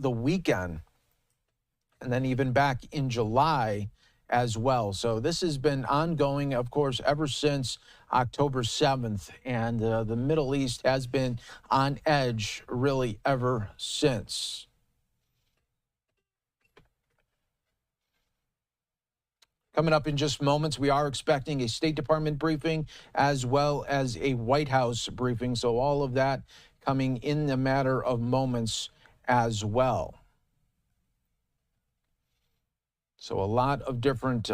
the weekend, and then even back in July as well. So this has been ongoing, of course, ever since October 7th, and the Middle East has been on edge really ever since. Coming up in just moments, we are expecting a State Department briefing as well as a White House briefing. So all of that coming in a matter of moments as well. So a lot of different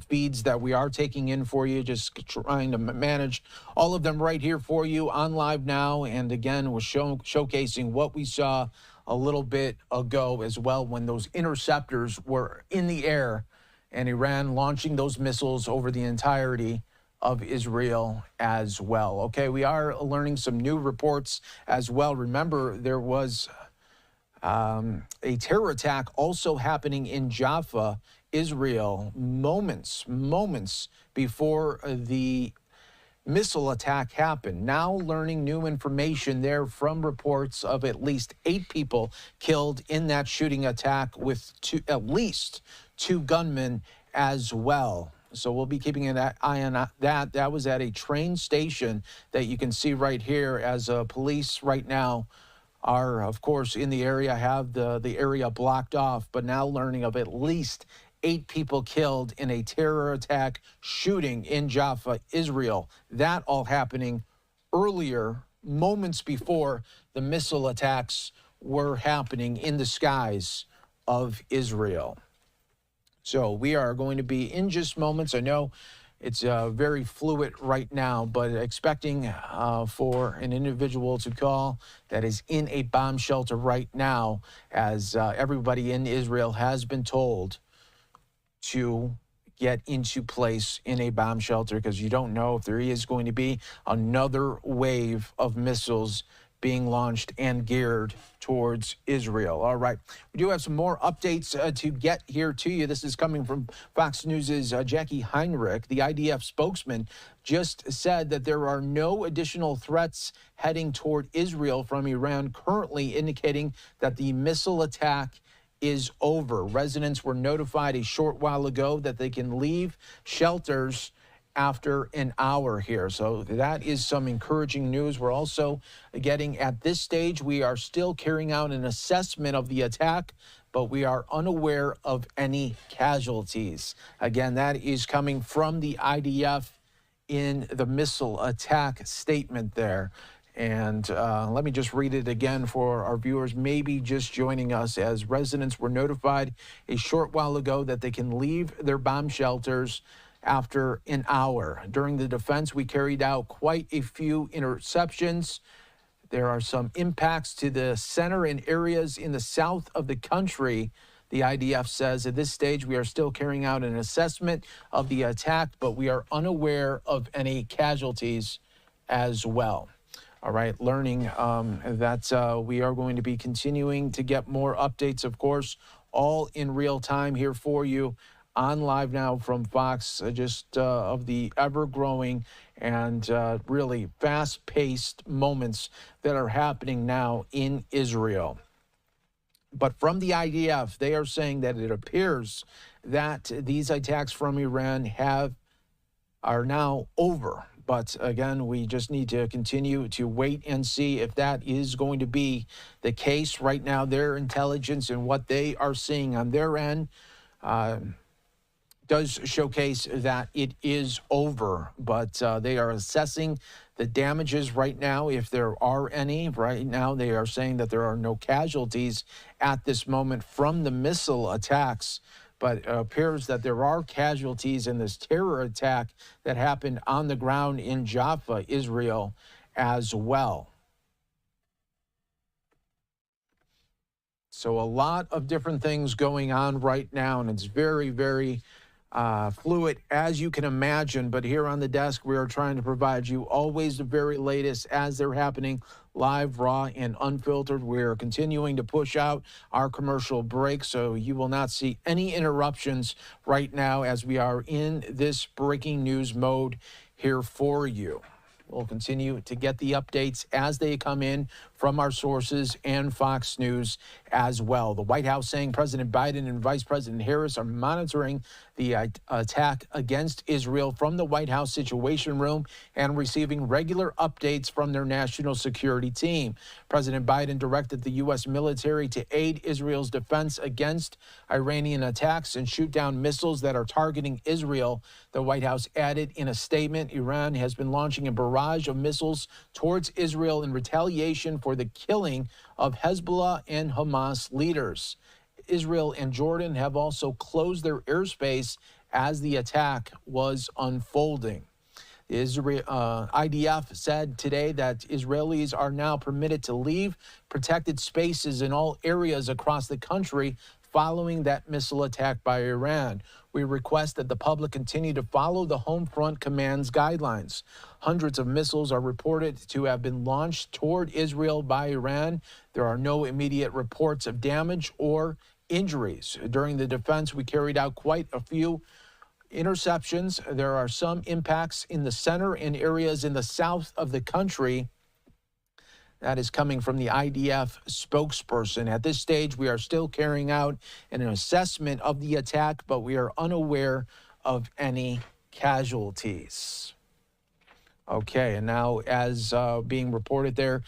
feeds that we are taking in for you, just trying to manage all of them right here for you on Live Now. And again, we're showcasing what we saw a little bit ago as well when those interceptors were in the air and Iran launching those missiles over the entirety of Israel as well. Okay, we are learning some new reports as well. Remember, there was a terror attack also happening in Jaffa, Israel, moments before the missile attack happened. Now learning new information there from reports of at least 8 people killed in that shooting attack, with at least 2 gunmen as well. So we'll be keeping an eye on that. That was at a train station that you can see right here, as police right now are, of course, in the area, have the area blocked off, but now learning of at least 8 people killed in a terror attack shooting in Jaffa, Israel. That all happening earlier, moments before the missile attacks were happening in the skies of Israel. So we are going to be in just moments. I know it's very fluid right now, but expecting for an individual to call that is in a bomb shelter right now, as everybody in Israel has been told to get into place in a bomb shelter, because you don't know if there is going to be another wave of missiles being launched and geared towards Israel. All right, we do have some more updates to get here to you. This is coming from Fox News' Jackie Heinrich. The IDF spokesman just said that there are no additional threats heading toward Israel from Iran, currently indicating that the missile attack is over. Residents were notified a short while ago that they can leave shelters after an hour here. So that is some encouraging news. We're also getting, at this stage, we are still carrying out an assessment of the attack, but we are unaware of any casualties. Again, that is coming from the IDF in the missile attack statement there. And let me just read it again for our viewers, maybe just joining us, as residents were notified a short while ago that they can leave their bomb shelters after an hour. During the defense, we carried out quite a few interceptions. There are some impacts to the center and areas in the south of the country. The IDF says at this stage we are still carrying out an assessment of the attack, but we are unaware of any casualties as well. All right, learning that we are going to be continuing to get more updates, of course, all in real time here for you on Live Now from Fox, just of the ever-growing and really fast-paced moments that are happening now in Israel. But from the IDF, they are saying that it appears that these attacks from Iran are now over. But again, we just need to continue to wait and see if that is going to be the case. Right now, their intelligence and what they are seeing on their end does showcase that it is over, but they are assessing the damages right now, if there are any. Right now, they are saying that there are no casualties at this moment from the missile attacks, but it appears that there are casualties in this terror attack that happened on the ground in Jaffa, Israel, as well. So a lot of different things going on right now, and it's very, very fluid, as you can imagine. But here on the desk, we are trying to provide you always the very latest as they're happening, live, raw, and unfiltered. We're continuing to push out our commercial break, so you will not see any interruptions right now as we are in this breaking news mode here for you. We'll continue to get the updates as they come in from our sources and Fox News as well. The White House saying President Biden and Vice President Harris are monitoring the attack against Israel from the White House Situation Room and receiving regular updates from their national security team. President Biden directed the U.S. military to aid Israel's defense against Iranian attacks and shoot down missiles that are targeting Israel. The White House added in a statement, Iran has been launching a barrage of missiles towards Israel in retaliation for the killing of Hezbollah and Hamas leaders. Israel and Jordan have also closed their airspace as the attack was unfolding. Israel, IDF said today that Israelis are now permitted to leave protected spaces in all areas across the country following that missile attack by Iran. We request that the public continue to follow the Home Front Command's guidelines. Hundreds of missiles are reported to have been launched toward Israel by Iran. There are no immediate reports of damage or injuries. During the defense, we carried out quite a few interceptions. There are some impacts in the center and areas in the south of the country. That is coming from the IDF spokesperson. At this stage, we are still carrying out an assessment of the attack, but we are unaware of any casualties. Okay, and now as being reported there,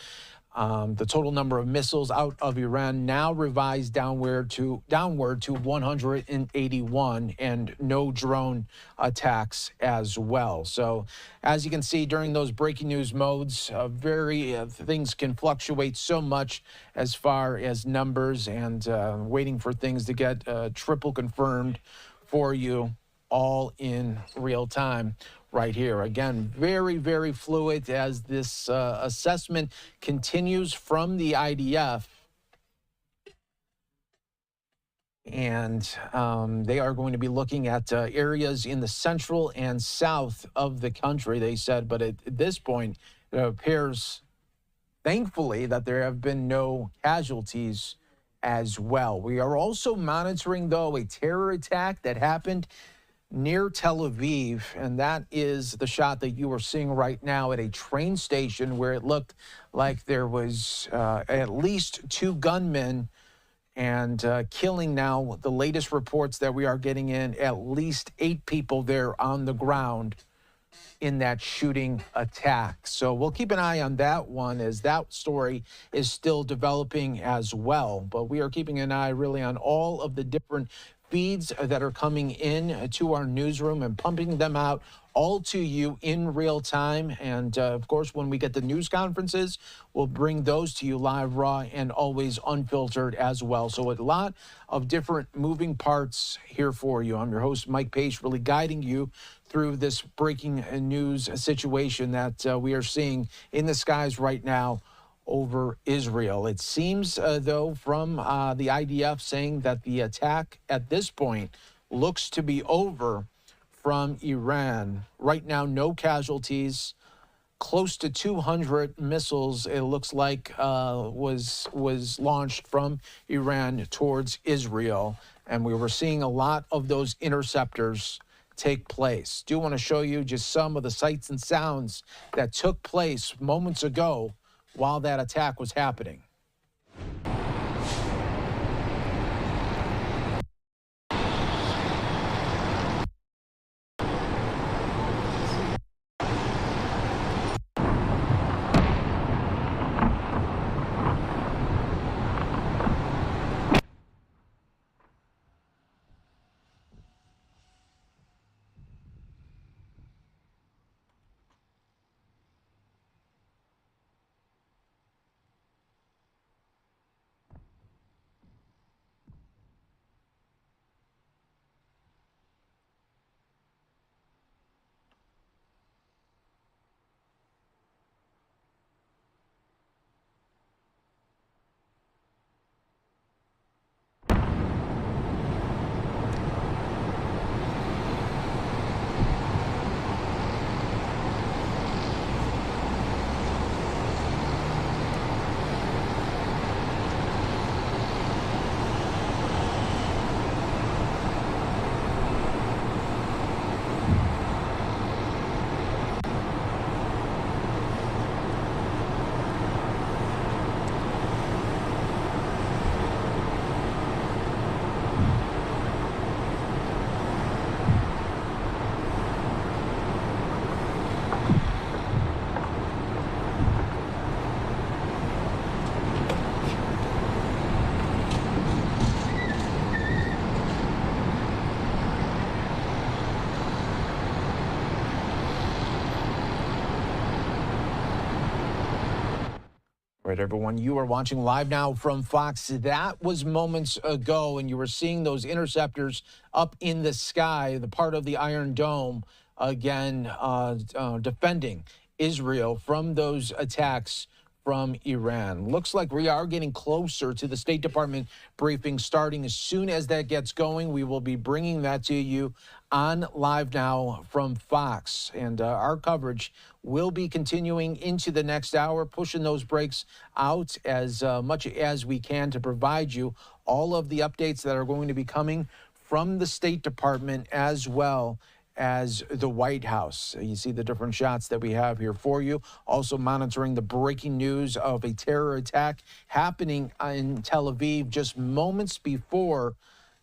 the total number of missiles out of Iran now revised downward to 181, and no drone attacks as well. So as you can see during those breaking news modes, things can fluctuate so much as far as numbers, and waiting for things to get triple confirmed for you all in real time right here. Again, very, very fluid as this assessment continues from the IDF. And they are going to be looking at areas in the central and south of the country, they said. But at this point, it appears, thankfully, that there have been no casualties as well. We are also monitoring, though, a terror attack that happened near Tel Aviv, and that is the shot that you are seeing right now at a train station where it looked like there was at least 2 gunmen and killing now. The latest reports that we are getting in, at least 8 people there on the ground in that shooting attack. So we'll keep an eye on that one, as that story is still developing as well. But we are keeping an eye really on all of the different feeds that are coming in to our newsroom and pumping them out all to you in real time. And of course, when we get the news conferences, we'll bring those to you live, raw, and always unfiltered as well. So a lot of different moving parts here for you. I'm your host, Mike Pace, really guiding you through this breaking news situation that we are seeing in the skies right now over Israel. It seems, though, from the IDF saying that the attack at this point looks to be over from Iran. Right now, no casualties. Close to 200 missiles, it looks like, was launched from Iran towards Israel. And we were seeing a lot of those interceptors take place. Do want to show you just some of the sights and sounds that took place moments ago while that attack was happening. Right, everyone, you are watching Live Now from Fox. That was moments ago, and you were seeing those interceptors up in the sky, the part of the Iron Dome, again, defending Israel from those attacks from Iran. Looks like we are getting closer to the State Department briefing starting. As soon as that gets going, we will be bringing that to you on Live Now from Fox. And our coverage will be continuing into the next hour, pushing those breaks out as much as we can to provide you all of the updates that are going to be coming from the State Department as well as the White House. You see the different shots that we have here for you. Also monitoring the breaking news of a terror attack happening in Tel Aviv just moments before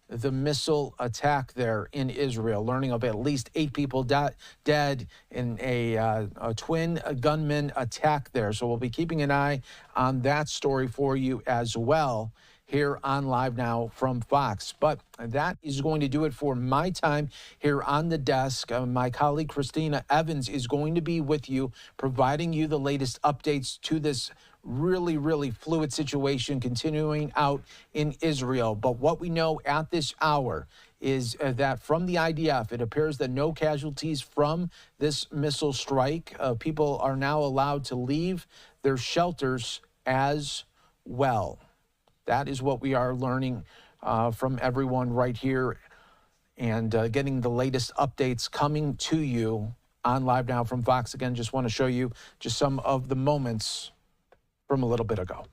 the missile attack there in Israel. Learning of at least 8 people dead in a twin gunman attack there. So we'll be keeping an eye on that story for you as well here on Live Now from Fox. But that is going to do it for my time here on the desk. My colleague Christina Evans is going to be with you, providing you the latest updates to this really fluid situation continuing out in Israel. But what we know at this hour is that from the IDF, it appears that no casualties from this missile strike. People are now allowed to leave their shelters as well. That is what we are learning from everyone right here, and getting the latest updates coming to you on Live Now from Fox. Again, just want to show you just some of the moments from a little bit ago.